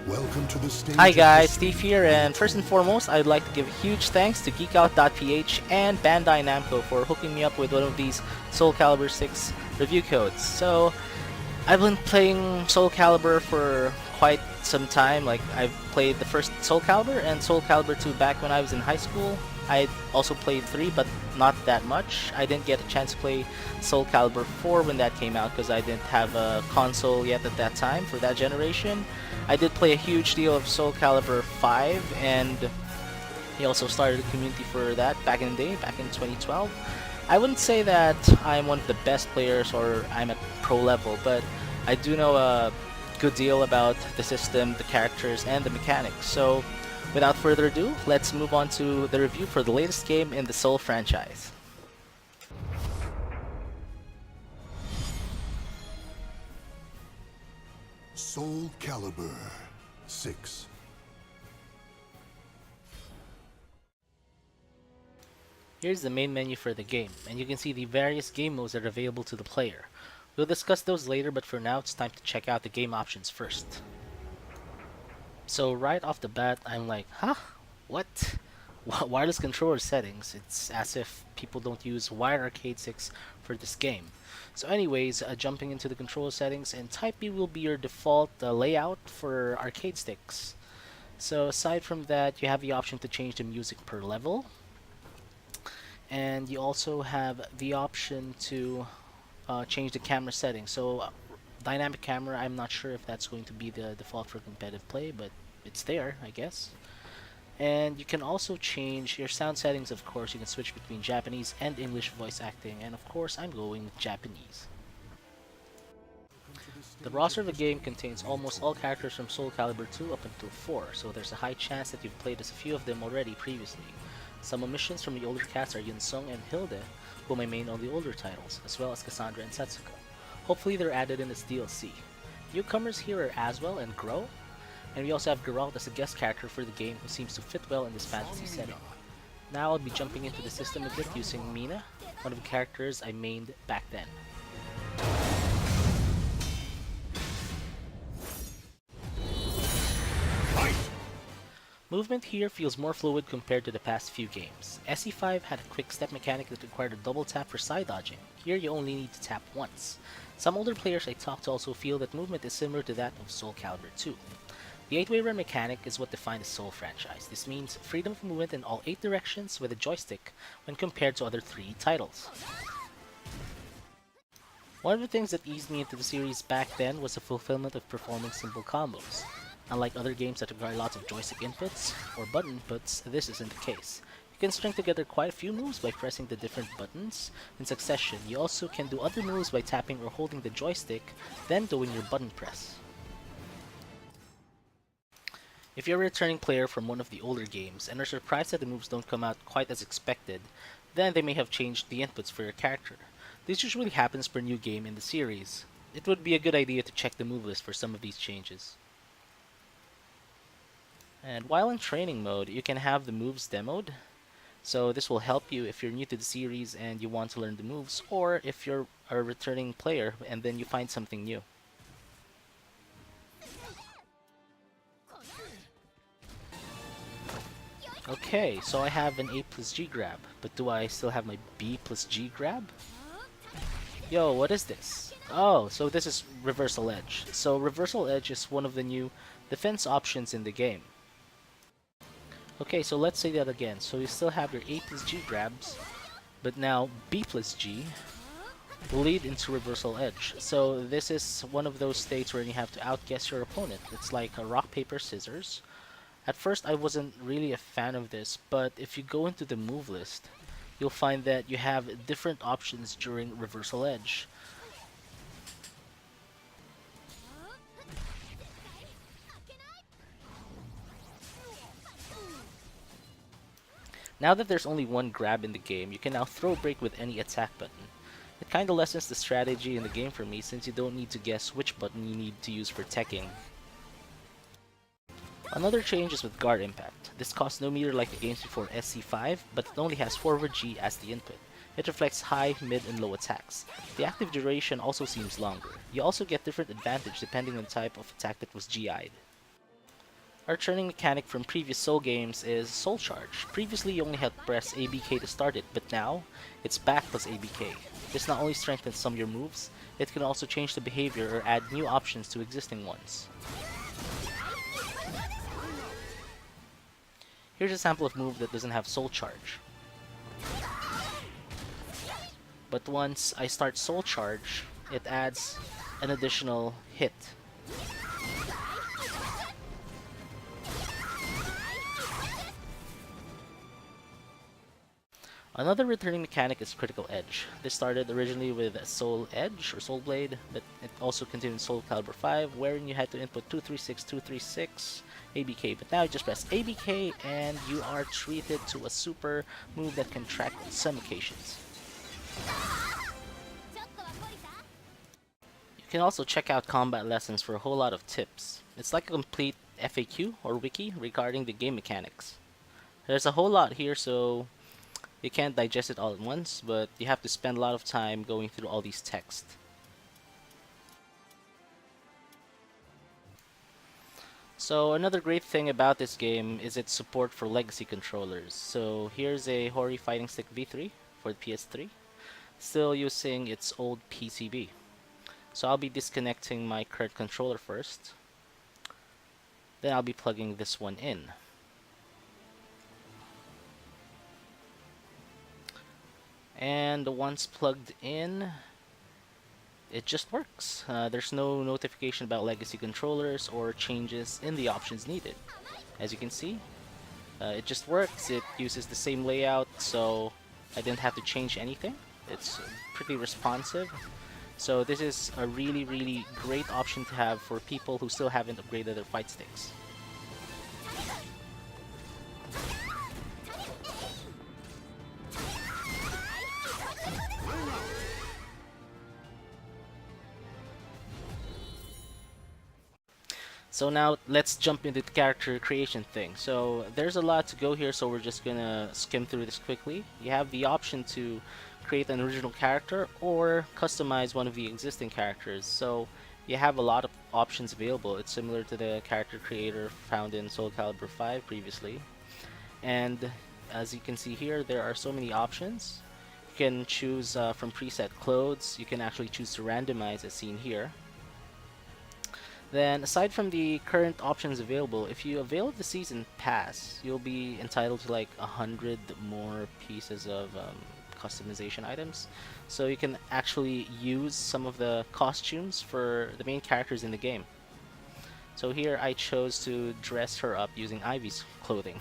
Welcome to the stage. Hi guys, Steve here, and first and foremost, I'd like to give huge thanks to geekout.ph and Bandai Namco for hooking me up with one of these Soulcalibur VI review codes. So, I've been playing Soul Calibur for quite some time. Like, I've played the first Soul Calibur and Soul Calibur 2 back when I was in high school. I also played 3, but not that much. I didn't get a chance to play Soul Calibur 4 when that came out because I didn't have a console yet at that time for that generation. I did play a huge deal of Soul Calibur V, and he also started a community for that back in the day, back in 2012. I wouldn't say that I'm one of the best players or I'm at pro level, but I do know a good deal about the system, the characters, and the mechanics. So, without further ado, let's move on to the review for the latest game in the Soul franchise. Soulcalibur VI. Here's the main menu for the game, and you can see the various game modes that are available to the player. We'll discuss those later, but for now it's time to check out the game options first. So right off the bat, I'm like, huh? What? Wireless controller settings? It's as if people don't use wired arcade sticks for this game. So anyways, jumping into the controller settings, and Type B will be your default layout for arcade sticks. So aside from that, you have the option to change the music per level. And you also have the option to change the camera settings. So dynamic camera, I'm not sure if that's going to be the default for competitive play, but it's there, I guess. And you can also change your sound settings, of course. You can switch between Japanese and English voice acting, and of course I'm going with Japanese. The roster of the game contains almost all characters from Soul Calibur 2 up until 4, so there's a high chance that you've played as a few of them already previously. Some omissions from the older cast are Yun Sung and Hilde, whom I main on the older titles, as well as Cassandra and Setsuko. Hopefully they're added in as DLC. Newcomers here are Aswell and Grow, and we also have Geralt as a guest character for the game who seems to fit well in this fantasy setting. Now I'll be jumping into the system a bit using Mina, one of the characters I mained back then. Movement here feels more fluid compared to the past few games. SE5 had a quick step mechanic that required a double tap for side dodging. Here you only need to tap once. Some older players I talked to also feel that movement is similar to that of Soul Calibur 2. The 8-way run mechanic is what defined the Soul franchise. This means freedom of movement in all 8 directions with a joystick when compared to other 3 titles. One of the things that eased me into the series back then was the fulfillment of performing simple combos. Unlike other games that require lots of joystick inputs or button inputs, this isn't the case. You can string together quite a few moves by pressing the different buttons in succession. You also can do other moves by tapping or holding the joystick, then doing your button press. If you're a returning player from one of the older games and are surprised that the moves don't come out quite as expected, then they may have changed the inputs for your character. This usually happens per new game in the series. It would be a good idea to check the move list for some of these changes. And while in training mode, you can have the moves demoed. So this will help you if you're new to the series and you want to learn the moves, or if you're a returning player and then you find something new. Okay, so I have an A plus G grab, but do I still have my B plus G grab? Yo, what is this? Oh, so this is reversal edge. So reversal edge is one of the new defense options in the game. Okay, so let's say that again. So you still have your A plus G grabs, but now B plus G will lead into reversal edge. So this is one of those states where you have to outguess your opponent. It's like a rock, paper, scissors. At first I wasn't really a fan of this, but if you go into the move list, you'll find that you have different options during reversal edge. Now that there's only one grab in the game, you can now throw break with any attack button. It kinda lessens the strategy in the game for me since you don't need to guess which button you need to use for teching. Another change is with guard impact. This costs no meter like the games before SC5, but it only has forward G as the input. It reflects high, mid, and low attacks. The active duration also seems longer. You also get different advantage depending on the type of attack that was GI'd. Our turning mechanic from previous Soul games is Soul Charge. Previously you only had to press ABK to start it, but now it's back plus ABK. This not only strengthens some of your moves, it can also change the behavior or add new options to existing ones. Here's a sample of move that doesn't have Soul Charge. But once I start Soul Charge, it adds an additional hit. Another returning mechanic is Critical Edge. This started originally with Soul Edge or Soul Blade, but it also continued in Soulcalibur V, wherein you had to input 236, 236, ABK. But now you just press ABK and you are treated to a super move that can track on some occasions. You can also check out combat lessons for a whole lot of tips. It's like a complete FAQ or wiki regarding the game mechanics. There's a whole lot here, so you can't digest it all at once, but you have to spend a lot of time going through all these texts. So another great thing about this game is its support for legacy controllers. So here's a Hori Fighting Stick V3 for the PS3, still using its old PCB. So I'll be disconnecting my current controller first, then I'll be plugging this one in. And once plugged in, it just works. There's no notification about legacy controllers or changes in the options needed. As you can see, it just works. It uses the same layout, so I didn't have to change anything. It's pretty responsive. So this is a really great option to have for people who still haven't upgraded their fight sticks. So now let's jump into the character creation thing. So there's a lot to go here, so we're just gonna skim through this quickly. You have the option to create an original character or customize one of the existing characters. So you have a lot of options available. It's similar to the character creator found in Soulcalibur V previously. And as you can see here, there are so many options. You can choose from preset clothes. You can actually choose to randomize as seen here. Then, aside from the current options available, if you avail of the Season Pass, you'll be entitled to like 100 more pieces of customization items. So you can actually use some of the costumes for the main characters in the game. So here I chose to dress her up using Ivy's clothing.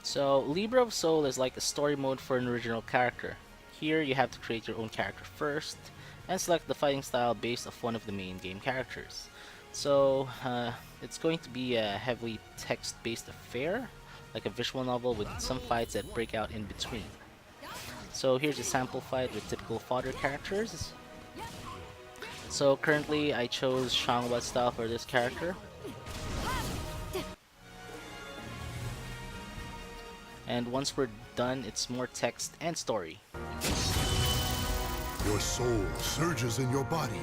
So, Libra of Soul is like a story mode for an original character. Here you have to create your own character first and select the fighting style based off one of the main game characters. So it's going to be a heavily text-based affair, like a visual novel with some fights that break out in between. So here's a sample fight with typical fodder characters. So currently I chose Shangwa style for this character. And once we're done, it's more text and story. Your soul surges in your body.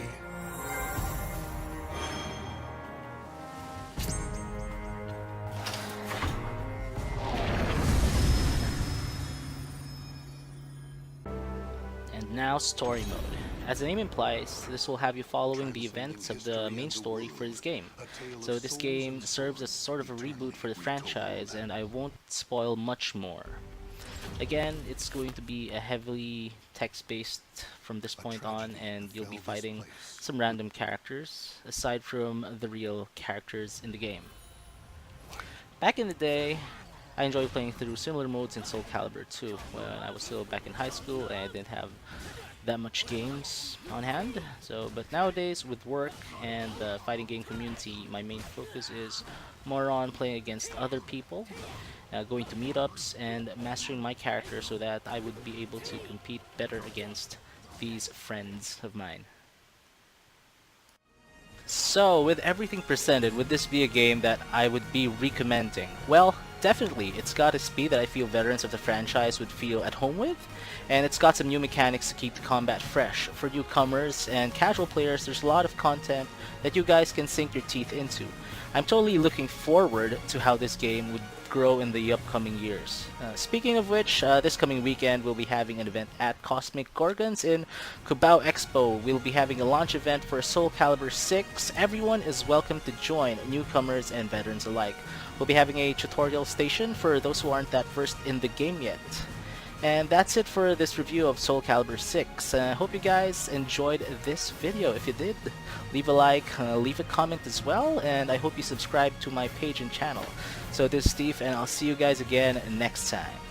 And now story mode. As the name implies, this will have you following the events of the main story for this game. So this game serves as sort of a reboot for the franchise, and I won't spoil much more. Again, it's going to be a heavily text-based from this point on, and you'll be fighting some random characters, aside from the real characters in the game. Back in the day, I enjoyed playing through similar modes in Soulcalibur II, when I was still back in high school and I didn't have that much games on hand. But nowadays, with work and the fighting game community, my main focus is more on playing against other people, going to meetups, and mastering my character so that I would be able to compete better against these friends of mine. So, with everything presented, would this be a game that I would be recommending? Well, definitely, it's got a speed that I feel veterans of the franchise would feel at home with, and it's got some new mechanics to keep the combat fresh. For newcomers and casual players, there's a lot of content that you guys can sink your teeth into. I'm totally looking forward to how this game would grow in the upcoming years. Speaking of which, this coming weekend we'll be having an event at Cosmic Gorgons in Cubao Expo. We'll be having a launch event for Soulcalibur VI. Everyone is welcome to join, newcomers and veterans alike. We'll be having a tutorial station for those who aren't that versed in the game yet. And that's it for this review of Soulcalibur VI. Hope you guys enjoyed this video. If you did, leave a like, leave a comment as well, and I hope you subscribe to my page and channel. So this is Steve, and I'll see you guys again next time.